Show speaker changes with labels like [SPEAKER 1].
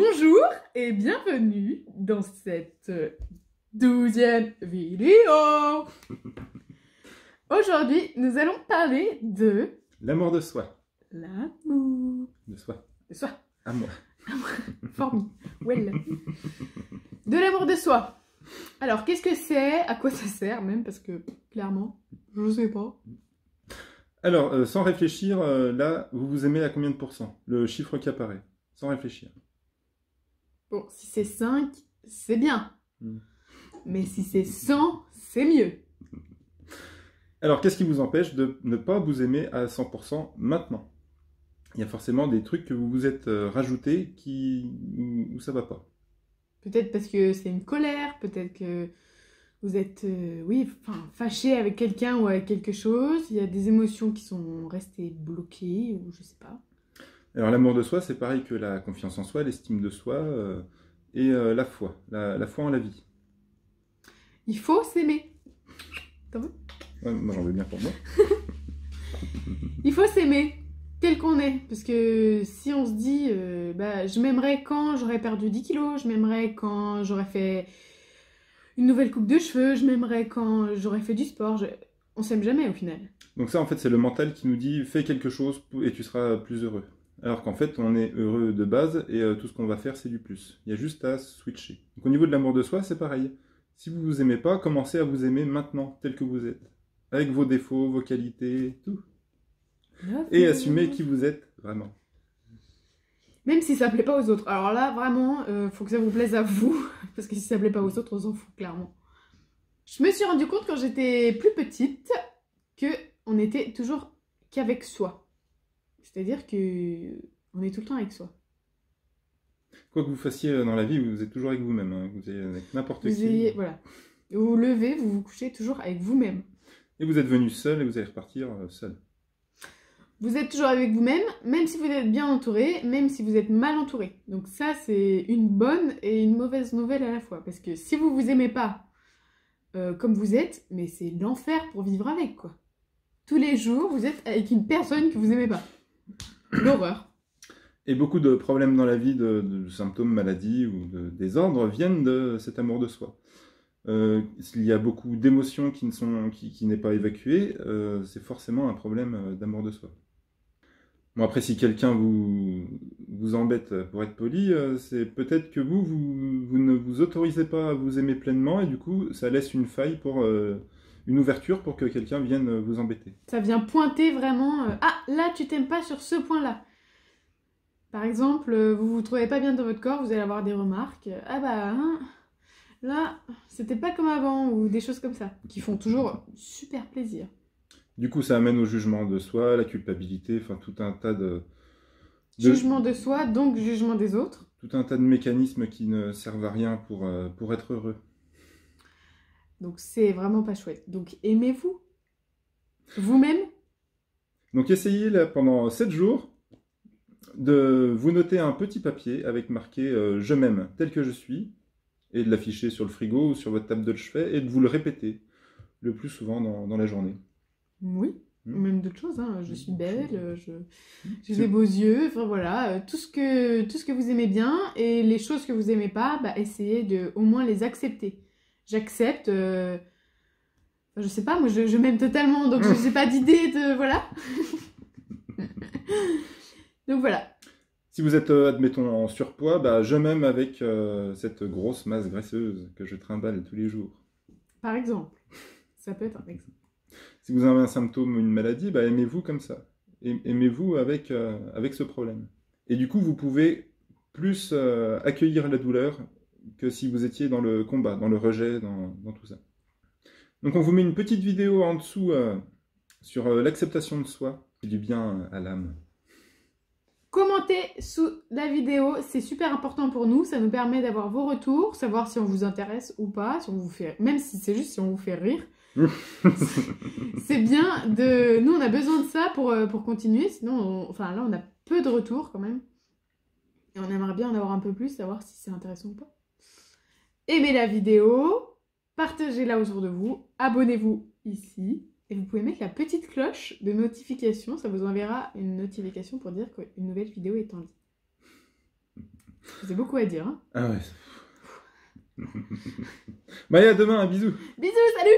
[SPEAKER 1] Bonjour et bienvenue dans cette 12e vidéo. Aujourd'hui, nous allons parler de
[SPEAKER 2] l'amour de soi.
[SPEAKER 1] L'amour.
[SPEAKER 2] De soi.
[SPEAKER 1] De soi.
[SPEAKER 2] Amour.
[SPEAKER 1] Formi. Well. De l'amour de soi. Alors, qu'est-ce que c'est? À quoi ça sert même? Parce que, clairement, je ne sais pas.
[SPEAKER 2] Alors, sans réfléchir, là, vous vous aimez à combien de pourcents? Le chiffre qui apparaît. Sans réfléchir.
[SPEAKER 1] Bon, si c'est 5, c'est bien.
[SPEAKER 2] Mm.
[SPEAKER 1] Mais si c'est 100, c'est mieux.
[SPEAKER 2] Alors, qu'est-ce qui vous empêche de ne pas vous aimer à 100% maintenant? Il y a forcément des trucs que vous vous êtes rajoutés où ça va pas.
[SPEAKER 1] Peut-être parce que c'est une colère, peut-être que vous êtes fâché avec quelqu'un ou avec quelque chose. Il y a des émotions qui sont restées bloquées ou je sais pas.
[SPEAKER 2] Alors, l'amour de soi, c'est pareil que la confiance en soi, l'estime de soi et la foi. La foi en la vie.
[SPEAKER 1] Il faut s'aimer. T'en veux?
[SPEAKER 2] Ouais, moi, j'en veux bien pour moi.
[SPEAKER 1] Il faut s'aimer tel qu'on est. Parce que si on se dit, je m'aimerais quand j'aurais perdu 10 kilos, je m'aimerais quand j'aurais fait une nouvelle coupe de cheveux, je m'aimerais quand j'aurais fait du sport, on s'aime jamais au final.
[SPEAKER 2] Donc ça, en fait, c'est le mental qui nous dit « fais quelque chose et tu seras plus heureux ». Alors qu'en fait, on est heureux de base et tout ce qu'on va faire, c'est du plus. Il y a juste à switcher. Donc au niveau de l'amour de soi, c'est pareil. Si vous vous aimez pas, commencez à vous aimer maintenant, tel que vous êtes. Avec vos défauts, vos qualités, tout. Et assumez qui vous êtes, vraiment.
[SPEAKER 1] Même si ça plaît pas aux autres. Alors là, vraiment, faut que ça vous plaise à vous. Parce que si ça plaît pas aux autres, on s'en fout, clairement. Je me suis rendu compte quand j'étais plus petite que on était toujours qu'avec soi. C'est-à-dire que on est tout le temps avec soi.
[SPEAKER 2] Quoi que vous fassiez dans la vie, vous êtes toujours avec vous-même. Hein. Vous êtes avec n'importe qui.
[SPEAKER 1] Voilà. Vous vous levez, vous vous couchez toujours avec vous-même.
[SPEAKER 2] Et vous êtes venu seul et vous allez repartir seul.
[SPEAKER 1] Vous êtes toujours avec vous-même, même si vous êtes bien entouré, même si vous êtes mal entouré. Donc ça, c'est une bonne et une mauvaise nouvelle à la fois. Parce que si vous vous aimez pas comme vous êtes, mais c'est l'enfer pour vivre avec, quoi. Tous les jours, vous êtes avec une personne que vous aimez pas. L'horreur.
[SPEAKER 2] Et beaucoup de problèmes dans la vie, de symptômes, maladies ou de désordres viennent de cet amour de soi. S'il y a beaucoup d'émotions qui n'est pas évacuées, c'est forcément un problème d'amour de soi. Bon, après, si quelqu'un vous embête, pour être poli, c'est peut-être que vous ne vous autorisez pas à vous aimer pleinement et du coup, ça laisse une faille pour une ouverture pour que quelqu'un vienne vous embêter.
[SPEAKER 1] Ça vient pointer vraiment... ah, là, tu t'aimes pas sur ce point-là. Par exemple, vous vous trouvez pas bien dans votre corps, vous allez avoir des remarques. Ah bah, hein, là, c'était pas comme avant, ou des choses comme ça, qui font toujours super plaisir.
[SPEAKER 2] Du coup, ça amène au jugement de soi, la culpabilité, enfin tout un tas de...
[SPEAKER 1] Jugement de soi, donc jugement des autres.
[SPEAKER 2] Tout un tas de mécanismes qui ne servent à rien pour être heureux.
[SPEAKER 1] Donc c'est vraiment pas chouette. Donc aimez-vous. Vous-même.
[SPEAKER 2] Donc essayez là, pendant 7 jours de vous noter un petit papier avec marqué « Je m'aime tel que je suis » et de l'afficher sur le frigo ou sur votre table de chevet et de vous le répéter le plus souvent dans la journée.
[SPEAKER 1] Oui, même d'autres choses. Hein. Je suis belle, j'ai des beaux yeux, enfin voilà. Tout ce que vous aimez bien et les choses que vous aimez pas, essayez de au moins les accepter. J'accepte... je sais pas, moi je m'aime totalement, donc je n'ai pas d'idée de... Voilà. Donc voilà.
[SPEAKER 2] Si vous êtes, admettons, en surpoids, je m'aime avec cette grosse masse graisseuse que je trimballe tous les jours.
[SPEAKER 1] Par exemple. Ça peut être un exemple.
[SPEAKER 2] Si vous avez un symptôme ou une maladie, aimez-vous comme ça. Aimez-vous avec ce problème. Et du coup, vous pouvez plus accueillir la douleur que si vous étiez dans le combat, dans le rejet, dans tout ça. Donc on vous met une petite vidéo en dessous sur l'acceptation de soi. C'est du bien à l'âme.
[SPEAKER 1] Commentez sous la vidéo, c'est super important pour nous, ça nous permet d'avoir vos retours, savoir si on vous intéresse ou pas, si on vous fait, même si c'est juste si on vous fait rire. C'est bien de... Nous, on a besoin de ça pour continuer, sinon, là, on a peu de retours quand même. Et on aimerait bien en avoir un peu plus, savoir si c'est intéressant ou pas. Aimez la vidéo, partagez-la autour de vous, abonnez-vous ici. Et vous pouvez mettre la petite cloche de notification, ça vous enverra une notification pour dire qu'une nouvelle vidéo est en ligne. C'est beaucoup à dire. Hein.
[SPEAKER 2] Ah ouais. Bah, à demain, un bisou.
[SPEAKER 1] Bisous, salut!